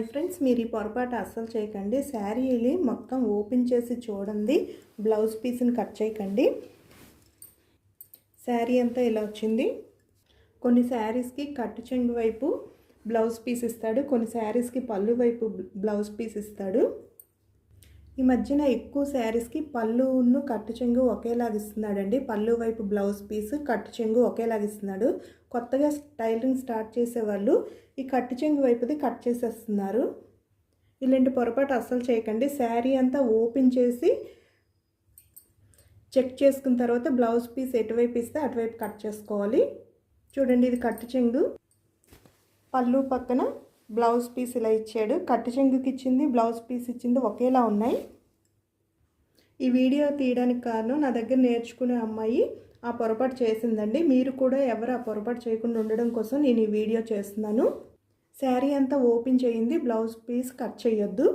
Hi friends, మీరు ఈ పొరపాటు అస్సలు చేయకండి. శారీని మొత్తం ఓపెన్ చేసి చూడండి, బ్లౌజ్ పీస్ని కట్ చేయకండి. శారీ అంతా ఇలా వచ్చింది. కొన్ని శారీస్కి కట్టు చెంగు వైపు బ్లౌజ్ పీస్ ఇస్తాడు, కొన్ని శారీస్కి పళ్ళు వైపు బ్లౌజ్ పీస్ ఇస్తాడు. ఈ మధ్యన ఎక్కువ శారీస్కి పళ్ళును కట్టు చెంగు ఒకేలాగా ఇస్తున్నాడండి. పళ్ళు వైపు బ్లౌజ్ పీస్, కట్టు చెంగు ఒకేలాగా ఇస్తున్నాడు. కొత్తగా టైలరింగ్ స్టార్ట్ చేసేవాళ్ళు ఈ కట్టు చెంగు వైపుది కట్ చేసేస్తున్నారు. ఇలాంటి పొరపాటు అస్సలు చేయకండి. శారీ అంతా ఓపెన్ చేసి చెక్ చేసుకున్న తర్వాత బ్లౌజ్ పీస్ ఎటువైపు ఇస్తే అటువైపు కట్ చేసుకోవాలి. చూడండి, ఇది కట్టు చెంగు, పళ్ళు పక్కన బ్లౌజ్ పీస్ ఇలా ఇచ్చాడు. కట్టు చెంగుకి ఇచ్చింది, బ్లౌజ్ పీస్ ఇచ్చింది ఒకేలా ఉన్నాయి. ఈ వీడియో తీయడానికి కారణం, నా దగ్గర నేర్చుకునే అమ్మాయి ఆ పొరపాటు చేసిందండి. మీరు కూడా ఎవరు ఆ పొరపాటు చేయకుండా ఉండడం కోసం నేను ఈ వీడియో చేస్తున్నాను. శారీ అంతా ఓపెన్ చేయింది, బ్లౌజ్ పీస్ కట్ చేయొద్దు.